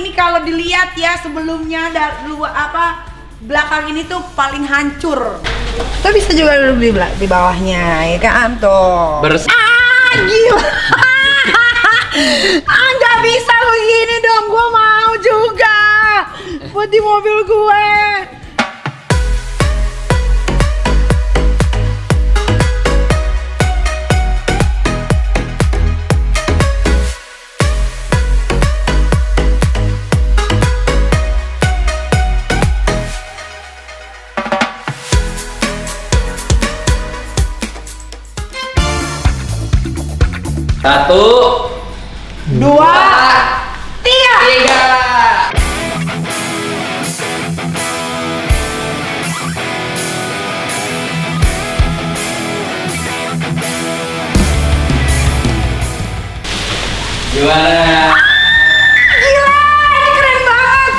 ini kalau dilihat ya sebelumnya belakang ini tuh paling hancur. Kita bisa juga duduk di bawahnya, ya kan tuh. Gila. Nggak bisa begini dong, gue mau juga buat di mobil gue. Satu, dua, tiga. gimana? Gila, ini keren banget.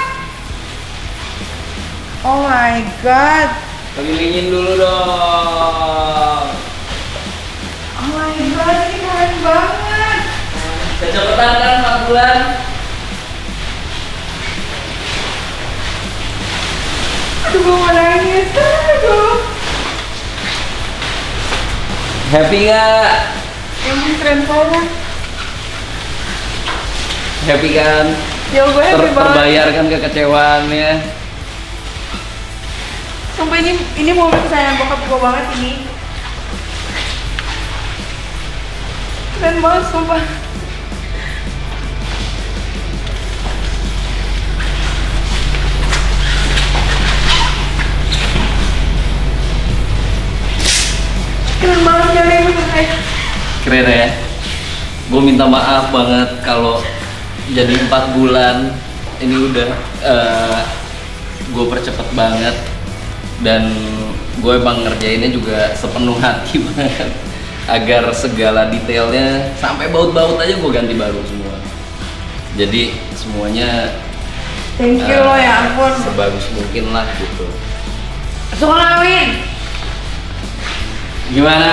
Oh my god. Kelilingin dulu dong. Oh my god, ini keren banget. Kecepatan kan 4 bulan? Aduh, gue mau nangis. Aduh. Happy nggak? Emang keren banget. Happy kan? Ya gue happy banget. Terbayar kan kekecewaannya. Sumpah ini mobil kesayangan bokap gue banget ini. Keren banget sumpah. Keren banget jadi bener. Keren ya? Gue minta maaf banget kalau jadi 4 bulan ini udah gue percepet banget, dan gue emang ngerjainnya juga sepenuh hati banget agar segala detailnya sampai baut-baut aja gue ganti baru semua. Jadi semuanya Thank you lo ya ampun. sebagus mungkin lah gitu. Sukawin. Gimana?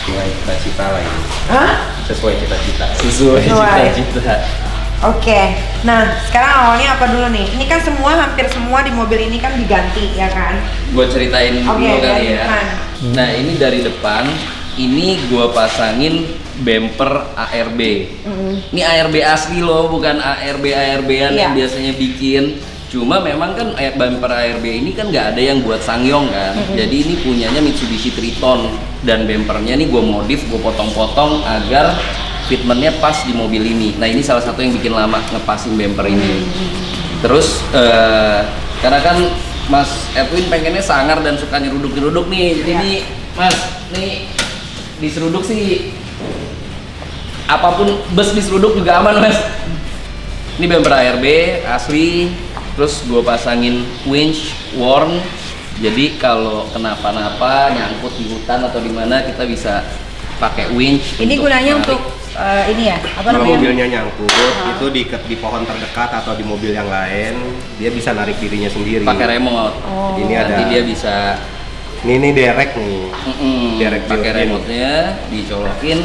Sesuai cita-cita lagi. Hah? Sesuai cita-cita. Sesuai cita-cita. Oke, nah sekarang awalnya apa dulu nih? Ini kan hampir semua di mobil ini kan diganti ya kan? Gue ceritain dulu Oke, kali dari ya. depan. Nah ini dari depan, ini gue pasangin bumper ARB. Ini ARB asli loh, bukan ARB-an yang Iya. biasanya bikin. Cuma memang kan bumper ARB ini kan nggak ada yang buat Sangyong kan. Jadi ini punyanya Mitsubishi Triton, dan bumpernya nih gue modif, gue potong-potong agar fitmentnya pas di mobil ini. Nah ini salah satu yang bikin lama ngepasin bumper ini. Terus karena kan Mas Edwin pengennya sangar dan suka nyeruduk-nyeruduk nih. Jadi Iya. nih Mas, nih diseruduk sih apapun bus diseruduk juga aman Mas. Ini bumper ARB asli, terus gue pasangin winch worn. Jadi kalau kenapa-napa nyangkut di hutan atau di mana kita bisa pakai winch. Ini untuk gunanya narik. untuk ini ya? Apa Kalau namanya? mobilnya nyangkut, itu diikat di pohon terdekat atau di mobil yang lain, dia bisa narik dirinya sendiri. pakai remote. Oh. Ini ada. Nanti dia bisa Ini derek nih. Derek pakai built-in. remote-nya dicolokin,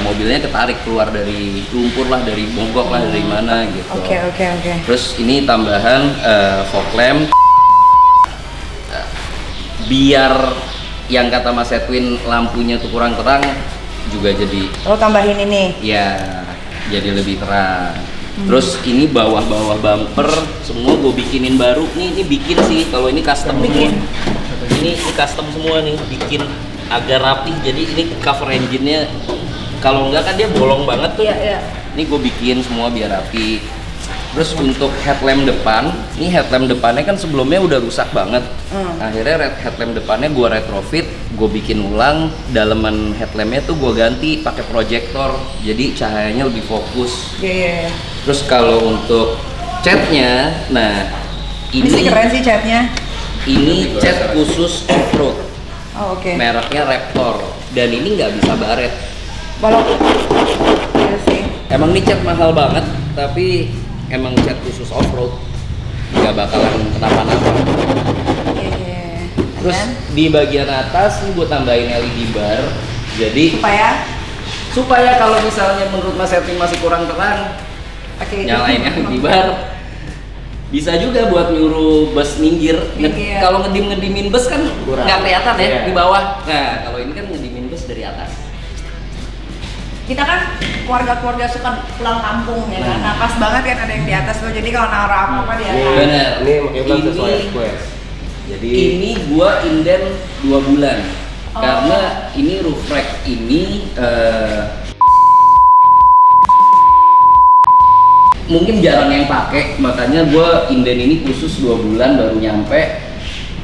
mobilnya ketarik keluar dari lumpur lah, dari bongkok lah, dari mana gitu. Oke. Terus ini tambahan fog lamp, biar yang kata Mas Edwin lampunya tuh kurang terang juga jadi Lo tambahin ini. ya jadi lebih terang. Terus ini bawah-bawah bumper semua gue bikinin baru nih. Ini bikin sih, kalau ini custom Bikin. semua. Ini custom semua nih, bikin agak rapih. Jadi ini cover engine-nya kalau enggak kan dia bolong banget tuh. Iya. Ini gue bikin semua biar rapi. Terus untuk headlamp depan, ini headlamp depannya kan sebelumnya udah rusak banget. Akhirnya headlamp depannya gue retrofit, gue bikin ulang. Daleman headlampnya tuh gue ganti pakai proyektor, jadi cahayanya lebih fokus. Iya. Terus kalau untuk catnya, nah Ini sih keren sih catnya. ini cat khusus off-road, Oh oke. mereknya Raptor, dan ini nggak bisa baret. Walaupun iya sih. Emang ini cat mahal banget, tapi emang cat khusus off-road, nggak bakalan kenapa-napa. Iya. Terus di bagian atas ini gue tambahin LED bar, jadi supaya supaya kalau misalnya menurut Mas Edwin masih kurang terang, Pakai nyalain yang di bar. Bisa juga buat nyuruh bus minggir. Minggir. Kalau ngedimin bus kan Kurang. nggak kelihatan ya Iya. di bawah. Nah, kalau ini kan ngedimin bus dari atas. Kita kan keluarga-keluarga suka pulang kampung ya kan. Nah, pas banget kan ada yang di atas tuh. Jadi kalau naruh apa-apa di atas. Bener. Ini makanya bilang sesuai Ini- request. Jadi Ini gua inden 2 bulan. Oh. Karena ini roof rack ini mungkin jarang yang pakai, makanya gua inden ini khusus 2 bulan baru nyampe.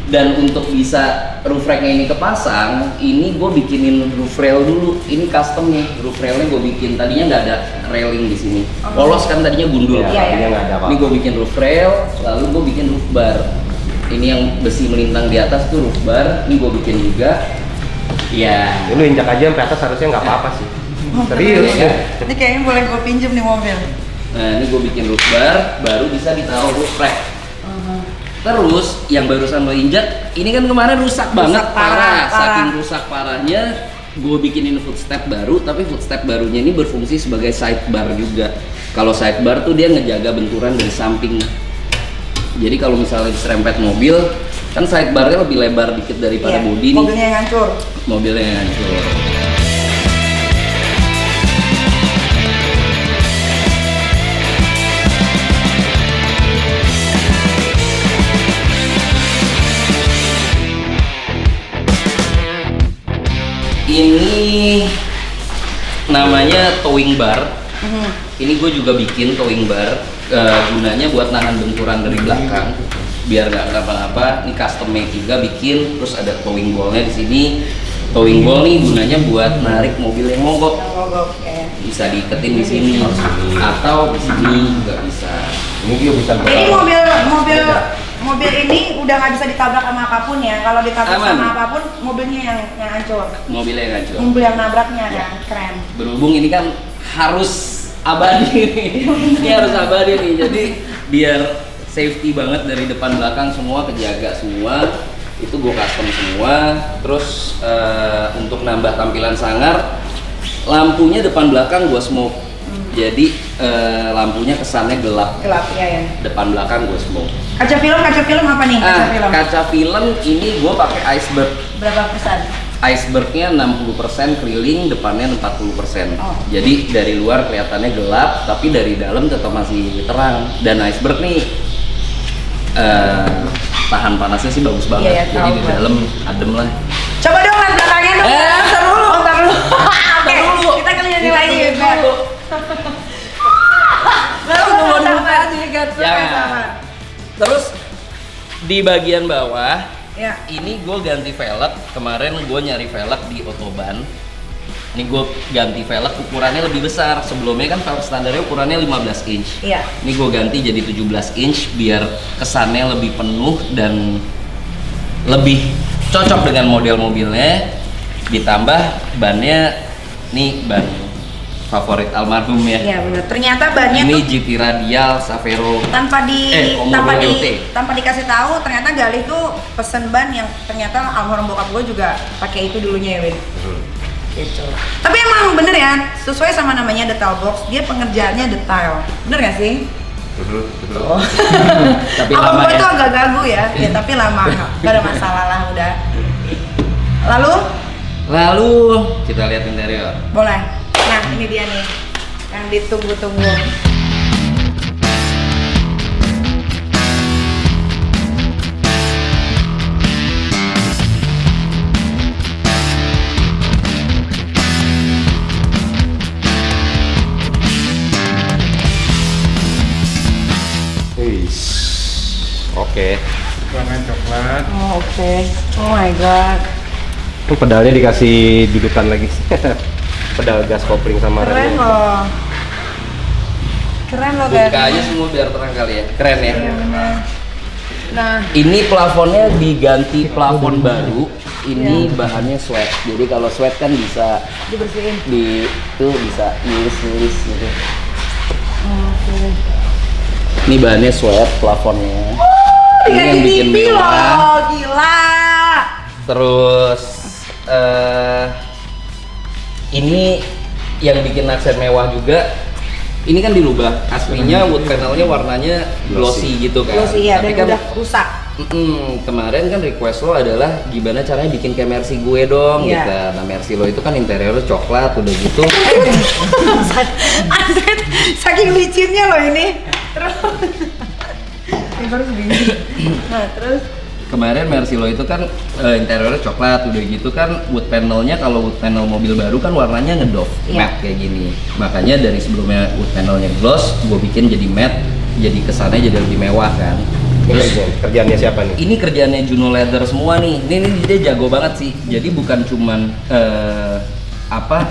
Dan untuk bisa roof racknya ini kepasang, ini gue bikinin roof rail dulu. Ini custom nih, roof railnya gue bikin. Tadinya nggak ada railing di sini. Polos kan tadinya gundul. ya, Iya, tadinya iya. nggak ada apa. Ini gue bikin roof rail, lalu gue bikin roof bar. Ini yang besi melintang di atas tuh roof bar. Ini gue bikin juga. Ya. Lu injak aja sampai atas harusnya nggak apa-apa sih. Serius Iya. Ini kayaknya boleh gue pinjem nih mobil. Nah ini gue bikin roof bar, baru bisa ditaruh roof rack. Terus yang barusan lo injak, ini kan kemarin rusak banget, parah. Saking rusak parahnya, gue bikinin footstep baru, tapi footstep barunya ini berfungsi sebagai sidebar juga. Kalau sidebar tuh dia ngejaga benturan dari samping. Jadi kalau misalnya diserempet mobil, kan sidebarnya lebih lebar dikit daripada Iya, bodi nih. mobilnya yang hancur. Mobilnya yang hancur. Ini namanya towing bar. Ini gue juga bikin towing bar, gunanya buat nahan benturan dari belakang biar nggak kenapa-napa. Ini custom made juga bikin, terus ada towing ballnya di sini. Towing ball nih gunanya buat narik mobil yang mogok. Yang mogok ya. Bisa diiketin di sini atau di sini juga bisa. Ini dia bisa Jadi mobil ini udah nggak bisa ditabrak sama apapun ya. Kalau ditabrak Aman. sama apapun, mobilnya yang hancur. Mobilnya yang hancur. Mobil yang nabraknya Ya. kan, keren. Berhubung ini kan harus abadi nih. Ini harus abadi nih. Jadi biar safety banget dari depan belakang semua kejaga semua. Itu gue custom semua. Terus untuk nambah tampilan sangar, lampunya depan belakang gue smoke. Jadi lampunya kesannya gelap. Gelap ya ya. Depan belakang gue smoke. Kaca film apa nih? Kaca film. Kaca film ini gue pakai iceberg. Berapa persen? Icebergnya 60% keliling, depannya 40%. Oh. Jadi dari luar kelihatannya gelap, tapi dari dalam tetap masih terang. Dan iceberg nih tahan panasnya sih bagus banget. Iya, ya, Jadi di tahu. dalam adem lah. Coba dong lihat belakangnya dong. Ntar dulu. Ntar dulu. Oke, dulu. kita keliling lagi. Dulu. Lalu mau dibuka aja kan? Jangan. Sama. Terus di bagian bawah Ya. ini gue ganti velg. Kemarin gue nyari velg di Otoban. Ini gue ganti velg ukurannya lebih besar. Sebelumnya kan velg standarnya ukurannya 15 inch. Iya. Ini gue ganti jadi 17 inch biar kesannya lebih penuh dan lebih cocok dengan model mobilnya. Ditambah bannya, nih ban favorit almarhum ya. Iya benar. Ternyata bannya Ini tuh GT Radial Savero. Combo WLT. tanpa dikasih tahu ternyata Galih tuh pesen ban yang ternyata almarhum bokap gue juga pakai itu dulunya ya Win. Gitu. Tapi emang bener ya, sesuai sama namanya detail box, dia pengerjaannya detail. Bener gak sih? Oh. Tapi Abang lama gue ya. tuh agak gagu ya, tapi lama, gak ada masalah lah udah. Lalu kita lihat interior. Boleh. Nah ini dia nih, yang ditunggu-tunggu. Oke. Warna coklat. Oh, oke. Oh my god. Ini pedalnya dikasih dudukan lagi. Pedal gas kopling sama Keren remnya. loh. Keren loh Buka Galih. aja semua biar terang kali ya. Keren ya. Iya bener. Nah, Ini plafonnya diganti plafon baru. Ini Iya. bahannya sweat. Jadi kalau sweat kan bisa dibersihin. itu bisa nulis gitu. Oke. Ini bahannya sweat plafonnya. Ini yang Diganti bikin TV mewah. loh, gila. Terus ini yang bikin aksen mewah juga. ini kan dirubah. Aslinya wood panelnya warnanya glossy gitu kan. Glossy ya, Tapi dan kan udah rusak. kemarin kan request lo adalah gimana caranya bikin kayak Mercy gue dong Iya. gitu. Nah Mercy lo itu kan interiornya coklat udah gitu. Saking licinnya loh ini. Terus ini baru segini. Nah, terus Kemarin Mercy lo itu kan interiornya coklat udah gitu kan wood panelnya, kalau wood panel mobil baru kan warnanya ngedoff Iya. matte kayak gini. Makanya dari sebelumnya wood panelnya gloss, gue bikin jadi matte, jadi kesannya jadi lebih mewah kan. Terus Kerjaannya siapa nih? ini kerjaannya Juno Leather semua nih. Ini dia jago banget sih. Jadi bukan cuman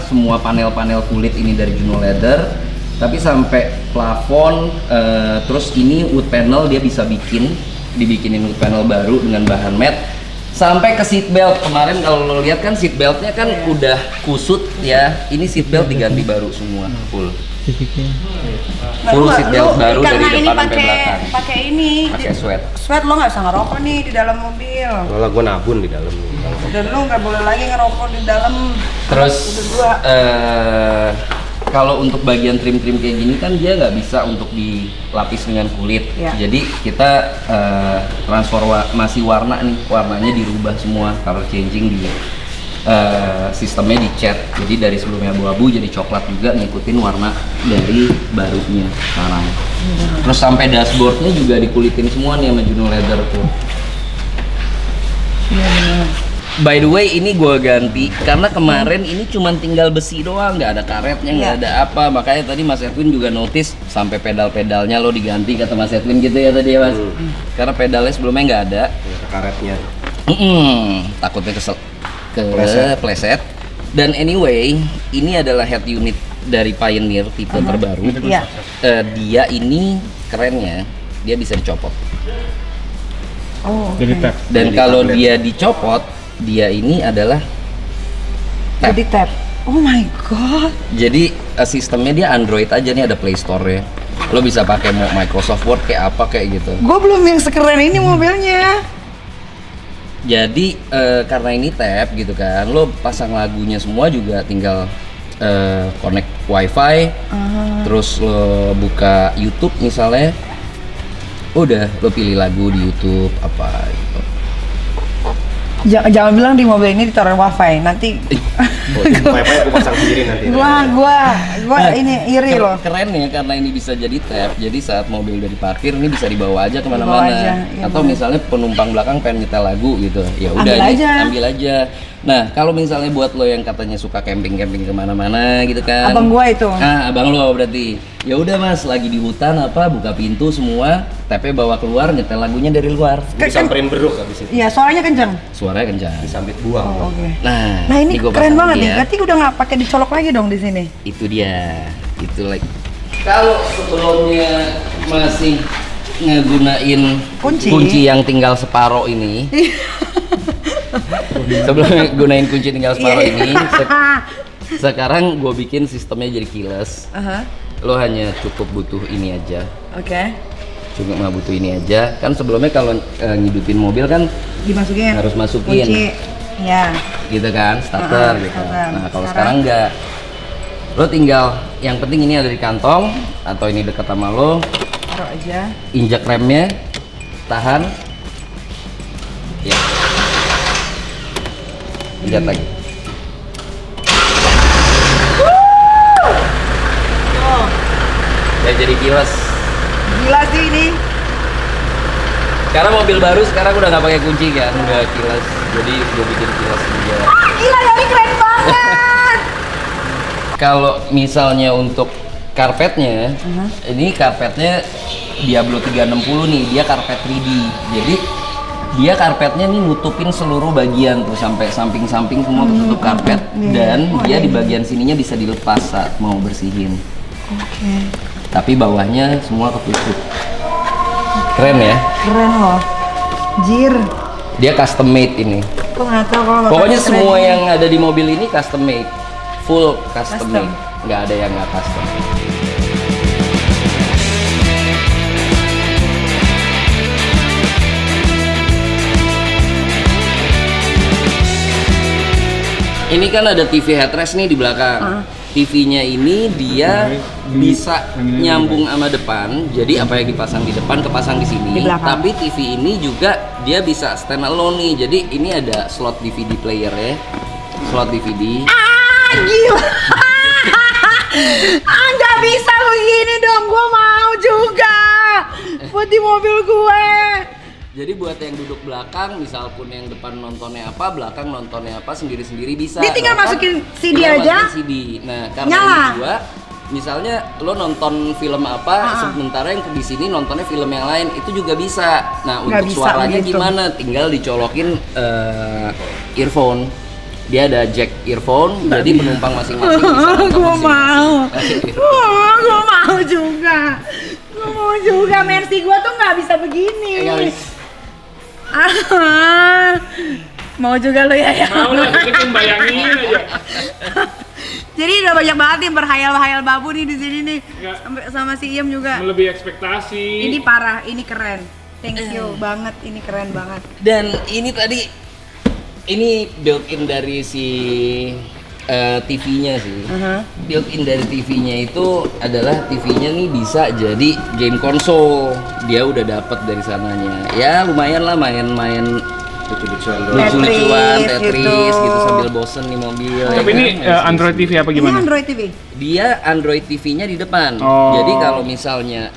semua panel-panel kulit ini dari Juno Leather, tapi sampai plafon, terus ini wood panel dia bisa dibikinin wood panel baru dengan bahan matte, sampai ke seat belt. Kemarin kalau lo lihat kan seat beltnya kan udah kusut ya. Ini seat belt diganti baru semua full. Full seat belt baru dari karena ini depan sampai belakang. pakai ini. Pakai sweat. Sweat lo nggak bisa ngerokok nih di dalam mobil. Malah gue nabun di dalam nih. Dan lo nggak boleh lagi ngerokok di dalam. Terus Udah dua. kalau untuk bagian trim-trim kayak gini kan dia nggak bisa untuk dilapis dengan kulit. Ya. Jadi kita transformasi warna nih, warnanya dirubah semua, color changing di sistemnya di cat. Jadi dari sebelumnya abu-abu jadi coklat juga, ngikutin warna dari barunya sekarang. Terus sampai dashboardnya juga dikulitin semua nih sama Juno Leather tuh. By the way, ini gue ganti karena kemarin ini cuman tinggal besi doang, nggak ada karetnya, nggak Iya. ada apa. Makanya tadi Mas Edwin juga notice sampai pedal-pedalnya lo diganti, kata Mas Edwin gitu ya tadi ya Mas. Karena pedalnya sebelumnya nggak ada. Karetnya. Takutnya Pleset. pleset. Dan anyway, ini adalah head unit dari Pioneer tipe terbaru. Iya. Dia ini kerennya, dia bisa dicopot. Oh. Jadi tap. Dan Jadi kalau tablet. dia dicopot, dia ini adalah tap. Jadi tap. Oh my god. Jadi sistemnya dia Android aja nih, ada Play Store-nya. Lo bisa pakai mau Microsoft Word kayak apa kayak gitu. Gue belum yang sekeren ini mobilnya. Jadi karena ini tab gitu kan, lo pasang lagunya semua juga tinggal connect WiFi, terus lo buka YouTube misalnya, udah lo pilih lagu di YouTube apa gitu. Jangan bilang di mobil ini ditaruh wifi nanti. Wifi aku pasang sendiri nanti. Gua ini iri loh. Keren ya karena ini bisa jadi tab. Jadi saat mobil udah diparkir ini bisa dibawa aja Dibawa kemana-mana. aja, iya Atau bener. misalnya penumpang belakang pengen nyetel lagu gitu, ya udah Ambil ini aja. ambil aja. Nah kalau misalnya buat lo yang katanya suka camping-camping kemana-mana gitu kan. Abang gua itu. Ah abang lo berarti. Ya udah Mas, lagi di hutan apa buka pintu semua, tapnya bawa keluar, nyetel lagunya dari luar. Disamperin beruk habis itu. Iya, suaranya kencang. Suaranya kencang. Disambit buang. Oh, oke. Nah, Nah, ini gua keren pasang banget nih. dia. Berarti udah nggak pakai dicolok lagi dong di sini. Itu dia, itu like kalau sebelumnya masih ngegunain Kunci. yang tinggal separoh ini, sebelumnya gunain kunci tinggal separoh Iya. ini, sekarang gue bikin sistemnya jadi keyless. Aha. Lo hanya cukup butuh ini aja, Oke. cuma butuh ini aja. Kan sebelumnya kalau ngidupin mobil kan Dimasukin. harus masukin. Kunci. Ya. Gitu kan, starter gitu. starter. Nah kalau sekarang enggak, lo tinggal yang penting ini ada di kantong atau ini dekat sama lo, Taruh aja. injak remnya, tahan, ya, injak lagi. Oh, Ya jadi kilas. gila sih ini. Karena mobil baru sekarang udah nggak pakai kunci kan, udah kilas. Jadi gue bikin kilas juga. Gila, ini keren banget. Kalau misalnya untuk karpetnya, ini karpetnya Diablo 360 nih, dia karpet 3D. Jadi dia karpetnya nih nutupin seluruh bagian tuh sampai samping-samping semua tertutup karpet, dan dia di bagian sininya bisa dilepas saat mau bersihin. Oke. Tapi bawahnya semua ketutup. Keren ya? Keren loh. Jir. Dia custom made ini. Kok nggak tahu kalau Pokoknya keren semua ini. yang ada di mobil ini custom made, full custom Custom. made, nggak ada yang nggak custom. Ini kan ada TV headrest nih di belakang. TV-nya ini dia bisa nyambung sama depan. Jadi apa yang dipasang di depan kepasang di sini. Di belakang. Tapi TV ini juga dia bisa stand alone nih. Jadi ini ada slot DVD player ya. Slot DVD. Gila. Nggak bisa begini dong, gue mau juga buat di mobil gue. Jadi buat yang duduk belakang, misal pun yang depan nontonnya apa, belakang nontonnya apa, sendiri-sendiri bisa. Dia tinggal Bahkan masukin CD tinggal aja. masukin CD. Nah, karena Nyala. ini juga, misalnya lo nonton film apa, sementara yang di sini nontonnya film yang lain, itu juga bisa. Nah, Nggak untuk bisa suaranya begitu. gimana? Tinggal dicolokin earphone. Dia ada jack earphone, jadi penumpang masing-masing bisa nonton Gue mau. masing-masing. Gue mau juga. Gue mau juga. Mercy gue tuh nggak bisa begini. Nggak bisa. Mau juga lo ya? Mau lah, kita kan bayangin aja. Jadi udah banyak banget nih berhayal-hayal babu nih di sini nih. Nggak. Sampai sama si Iem juga. Melebihi ekspektasi. Ini parah, ini keren. Thank you banget, ini keren banget. Dan ini tadi ini built-in dari si TV-nya sih. Built-in dari TV-nya itu adalah TV-nya nih bisa jadi game konsol. Dia udah dapet dari sananya. Ya lumayan lah main-main Lucu-lucuan doang. lucu-lucuan, Tetris Tetris gitu. gitu sambil bosen nih mobil. Tapi ya ini kan? Android TV apa Ini gimana? Android TV. Dia Android TV-nya di depan. Oh. Jadi kalau misalnya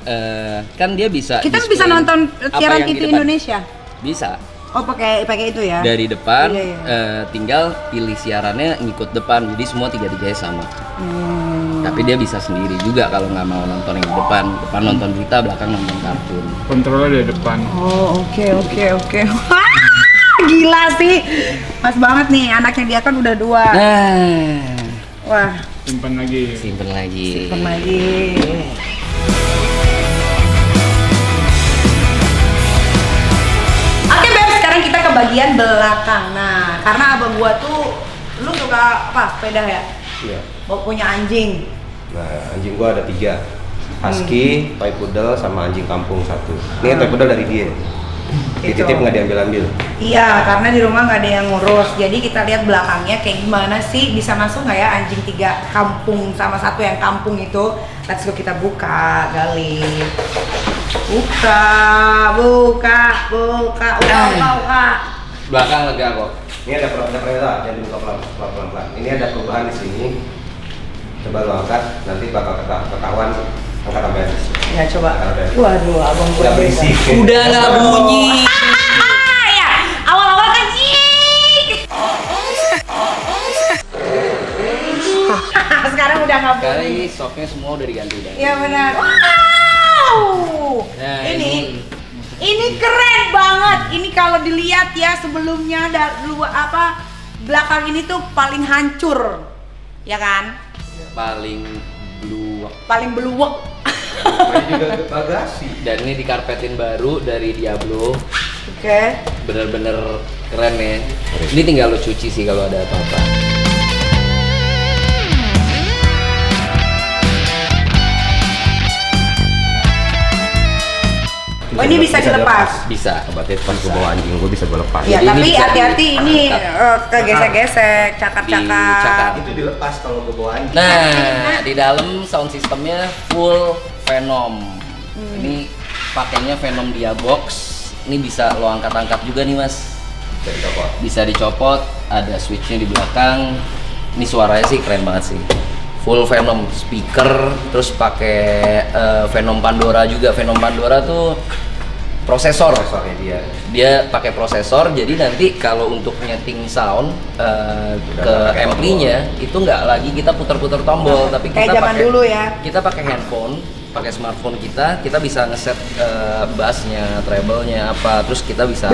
kan dia bisa Kita display bisa nonton apa siaran yang di TV depan. Indonesia. Bisa. Oh, pakai itu ya. Dari depan Iya, iya. tinggal pilih siarannya ngikut depan, jadi semua 3 sama. Tapi dia bisa sendiri juga kalau nggak mau nonton yang di depan nonton berita, belakang nonton kartun. Kontrolnya dari depan. Oh, oke. Gila sih. Pas banget nih, anaknya dia kan udah 2. Nah, Wah, Simpan lagi. simpen lagi. simpen lagi. Oke, Beb, sekarang kita ke bagian belakang. Nah, karena abang gua tuh, lu suka apa? Sepeda ya? Iya. Mau punya anjing. Nah, anjing gua ada 3. Husky, toy poodle, sama anjing kampung 1. Ini toy poodle dari dia. Dititip nggak diambil-ambil. Iya, karena di rumah nggak ada yang ngurus. Jadi kita lihat belakangnya kayak gimana sih, bisa masuk nggak ya anjing 3 kampung sama 1 yang kampung itu. Let's go, kita buka, gali. Buka. Belakang lega kok. Ini ada perbedaan, jangan dibuka pelan-pelan. Ini ada perubahan di sini. Coba lo angkat, nanti bakal ketahuan. Angkat sampai atas. Ya coba. Ada. Waduh, abang gue Nggak berisik. Udah nggak bunyi. Ya, awal-awal kan nyik. Sekarang udah nggak bunyi. Kali soknya semua udah diganti dah. Iya benar. Wow. Nah, Ini keren banget. Ini kalau dilihat ya sebelumnya belakang ini tuh paling hancur. Ya kan? Paling bluak. Paling beluwek. Ini juga bagasi. Dan ini dikarpetin baru dari Diablo. Oke. Bener-bener keren ya. Ini tinggal lo cuci sih kalau ada apa-apa. Oh, ini bisa dilepas. Bisa. Berarti pas gue bawa anjing gue bisa gue lepas. Ya, Jadi tapi bisa hati-hati ini diangkat. kegesek-gesek, Dicakar. cakar-cakar. Itu dilepas kalau gue bawa anjing. Nah, di dalam sound systemnya full Venom. Ini pakainya Venom Diabox. Ini bisa lo angkat-angkat juga nih, Mas. Bisa dicopot. Bisa dicopot, ada switchnya di belakang. Ini suaranya sih keren banget sih. Full Venom speaker, terus pakai Venom Pandora juga. Venom Pandora tuh prosesor. Prosesornya dia. Dia pakai prosesor, jadi nanti kalau untuk nyeting sound ke pakai ampli-nya itu nggak lagi kita putar-putar tombol, tapi Kayak kita zaman pakai dulu ya. kita pakai handphone, pakai smartphone kita bisa ngeset bassnya, treble-nya apa, terus kita bisa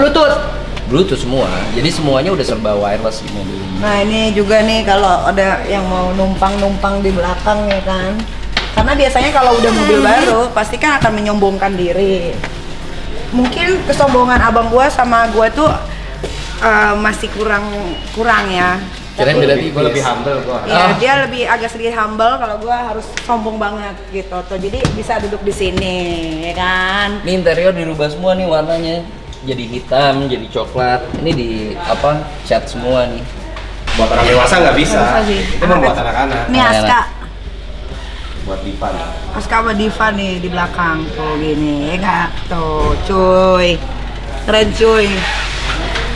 Bluetooth semua. Jadi semuanya udah serba wireless di mobil ini. Nah ini juga nih kalau ada yang mau numpang di belakang ya kan. Karena biasanya kalau udah mobil baru pasti kan akan menyombongkan diri. Mungkin kesombongan abang gua sama gua tuh masih kurang ya. Kirain beda tipis. Gue lebih humble gue. Iya, dia lebih agak sedikit humble, kalau gua harus sombong banget gitu tuh. Jadi bisa duduk di sini, ya kan? Ini interior dirubah semua nih warnanya. Jadi hitam, jadi coklat. Ini di cat semua nih. buat orang dewasa nggak bisa. Nggak bisa sih. Itu membuat anak-anak. Ini Aska. Buat Divan. Aska sama Diva nih di belakang tuh gini, ya nggak? Tuh, cuy, keren cuy.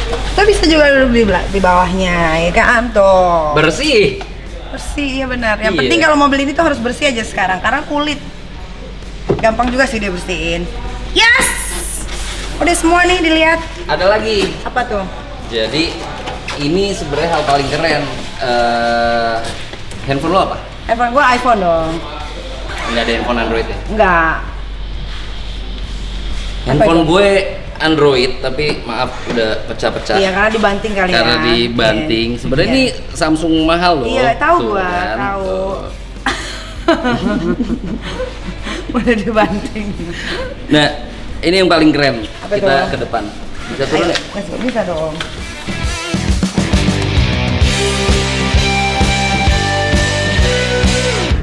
Kita bisa juga duduk di bawahnya, ya kan? Tuh. Bersih. Bersih, ya benar. Yang Iya. penting kalau mobil ini tuh harus bersih aja sekarang, karena kulit. Gampang juga sih dia bersihin. Yes! Udah semua nih dilihat. Ada lagi. Apa tuh? Jadi ini sebenarnya hal paling keren. Handphone lo apa? Handphone gua iPhone dong. Nggak ada handphone Android ya? Enggak. Handphone itu? gue Android, tapi maaf udah pecah-pecah. Iya, karena dibanting kali Karena ya. dibanting. Iya. Sebenarnya Iya. ini Samsung mahal loh. Iya, tahu Tuh gua, kan, tahu. tuh. Udah dibanting. Nah, ini yang paling keren. Apa Kita itu? ke depan. Bisa turun Ayo, ya? let's go. Bisa dong.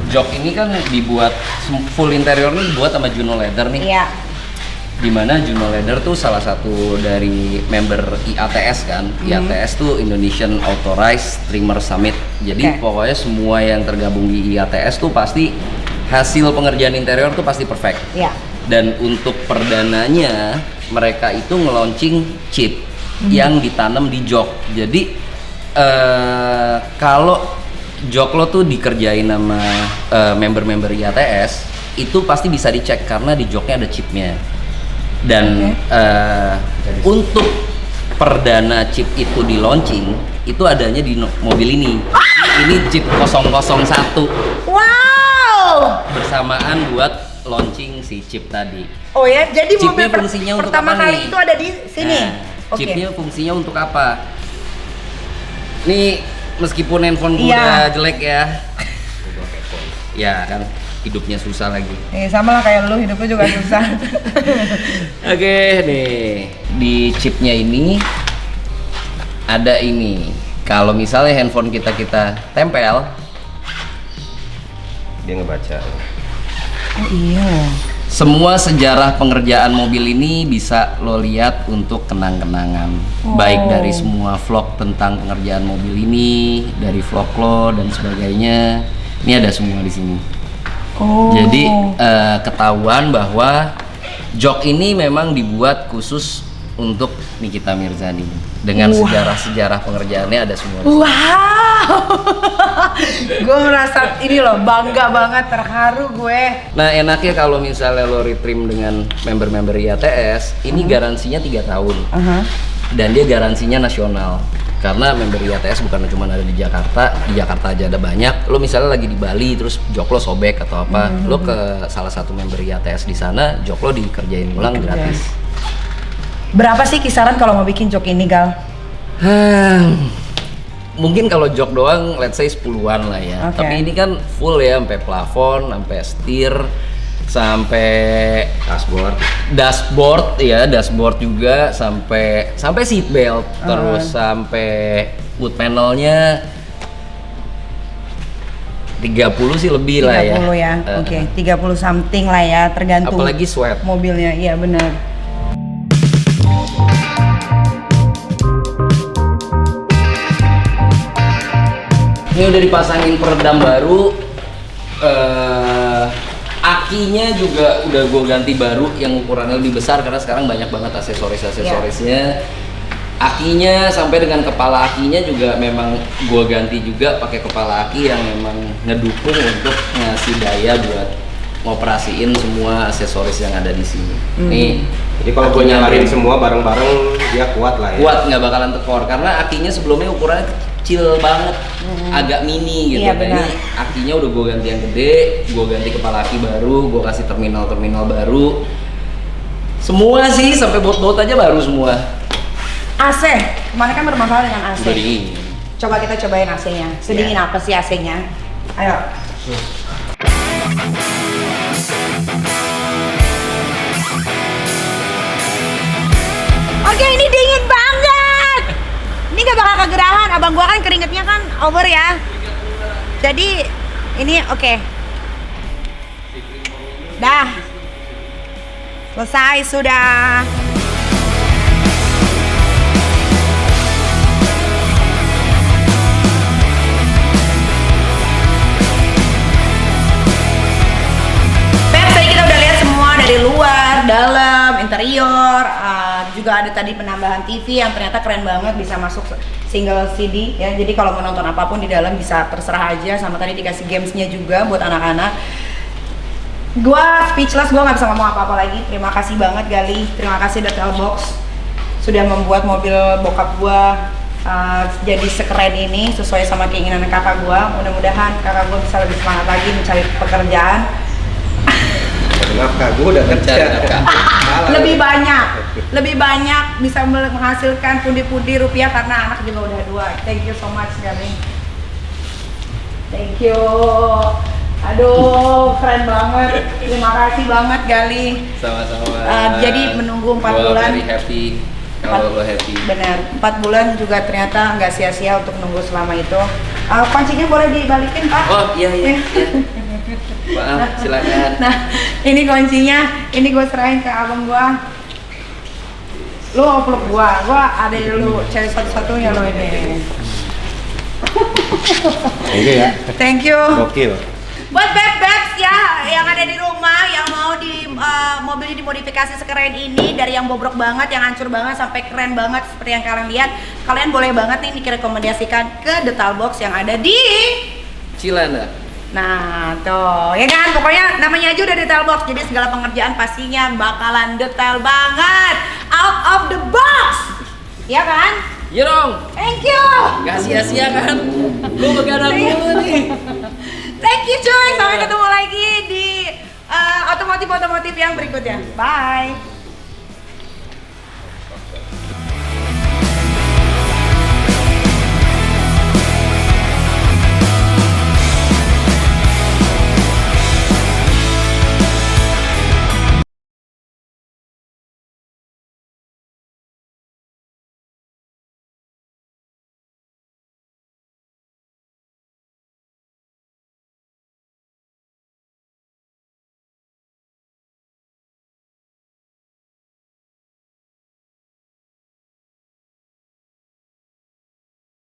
Jok ini kan dibuat full interiornya dibuat sama Juno Leather nih. Iya. Dimana Juno Leather tuh salah satu dari member IATS kan. IATS tuh Indonesian Authorized Trimmer Summit. Jadi Oke. pokoknya semua yang tergabung di IATS tuh pasti hasil pengerjaan interior tuh pasti perfect. Iya. Dan untuk perdananya mereka itu nge-launching chip yang ditanam di jok. Jadi kalau jok lo tuh dikerjain sama member-member IATS, itu pasti bisa dicek karena di joknya ada chipnya. Dan untuk perdana chip itu di launching itu adanya di mobil ini. Ini chip 001 Wow. bersamaan buat launching si chip tadi. Oh ya, jadi Chipnya mobil fungsinya untuk pertama apa kali nih? itu ada di sini. Nah, Oke. chipnya fungsinya untuk apa? Nih meskipun handphone gue Iya. udah jelek ya, ya kan hidupnya susah lagi. Sama lah kayak lu, hidupnya juga susah. Oke nih di chipnya ini ada ini. Kalau misalnya handphone kita tempel, Dia ngebaca. Oh iya. semua sejarah pengerjaan mobil ini bisa lo lihat untuk kenang-kenangan. Oh. Baik dari semua vlog tentang pengerjaan mobil ini, dari vlog lo dan sebagainya. Ini ada semua di sini. Oh. Jadi ketahuan bahwa jok ini memang dibuat khusus untuk Nikita Mirzani. Dengan Wah. sejarah-sejarah pengerjaannya ada semua di sini. Wow. Gue merasa ini loh, bangga banget, terharu gue. Nah enaknya kalau misalnya lo retrim dengan member-member IATS, ini garansinya 3 tahun. Dan dia garansinya nasional. Karena member IATS bukan cuma ada di Jakarta aja ada banyak. Lo misalnya lagi di Bali terus jok lo sobek atau apa, lo ke salah satu member IATS di sana, jok lo dikerjain ulang gratis. Berapa sih kisaran kalau mau bikin jok ini, Gal? Mungkin kalau jok doang let's say 10-an lah ya. Oke. Tapi ini kan full ya, sampai plafon, sampai setir, sampai dashboard juga, sampai seat belt, terus sampai wood panelnya 30 sih lebih lah ya. 30 ya. Oke, 30 something lah ya, tergantung Apalagi sweat. mobilnya. Iya, benar. Ini udah dipasangin peredam baru, akinya juga udah gue ganti baru yang ukurannya lebih besar karena sekarang banyak banget aksesorisnya. Akinya sampai dengan kepala akinya juga memang gue ganti juga pakai kepala aki yang memang ngedukung untuk ngasih daya buat ngoperasiin semua aksesoris yang ada di sini. Nih, Jadi kalau gue akinya nyalain semua bareng-bareng dia kuat lah ya. kuat, nggak bakalan tekor karena akinya sebelumnya ukurannya kecil banget, agak mini gitu. Iya, Nah, benar. ini akinya udah gue ganti yang gede, gue ganti kepala aki baru, gue kasih terminal baru. Semua sih sampai baut aja baru semua. AC. Kemarin kan bermasalah dengan AC. Udah dingin. Coba kita cobain AC-nya. Sedingin apa sih AC-nya? Ayo. Oke, ini dingin banget. Ini gak bakal kegerahan. Abang gua kan keringetnya kan over ya. Jadi ini oke. Dah. Selesai sudah. interior, juga ada tadi penambahan TV yang ternyata keren banget, bisa masuk single CD ya. Jadi kalau mau nonton apapun di dalam bisa terserah aja, sama tadi dikasih gamesnya juga buat anak-anak. Gua speechless, gua nggak bisa ngomong apa-apa lagi. Terima kasih banget Gali, terima kasih Detail Box sudah membuat mobil bokap gua jadi sekeren ini, sesuai sama keinginan kakak gua. Mudah-mudahan kakak gua bisa lebih semangat lagi mencari pekerjaan. Nafkah gue udah kerja. lebih banyak bisa menghasilkan pundi-pundi rupiah karena anak juga udah 2. Thank you so much Gali. Thank you. Aduh, keren banget. Terima kasih banget Gali. Sama-sama. Jadi menunggu 4 bulan. Very happy kalau lo happy. Benar, 4 bulan juga ternyata nggak sia-sia untuk nunggu selama itu. Kuncinya boleh dibalikin Pak? Oh iya. Maaf, silakan. Nah, ini kuncinya, ini gue serahin ke abang gua. Lu mau peluk gua ada dulu cari satu-satunya lo ini. Ini ya. Thank you. Gokil. Buat beb-bebs ya yang ada di rumah yang mau di mobilnya dimodifikasi sekeren ini, dari yang bobrok banget, yang hancur banget sampai keren banget seperti yang kalian lihat, kalian boleh banget nih direkomendasikan ke Detail Box yang ada di Cilandak. Nah tuh ya kan, pokoknya namanya aja udah Detail Box, jadi segala pengerjaan pastinya bakalan detail banget, out of the box, ya kan? Iya dong. Thank you. Gak sia-sia kan? Lu begadang mulu nih. Thank you cuy, sampai ketemu lagi di otomotif yang berikutnya. Bye.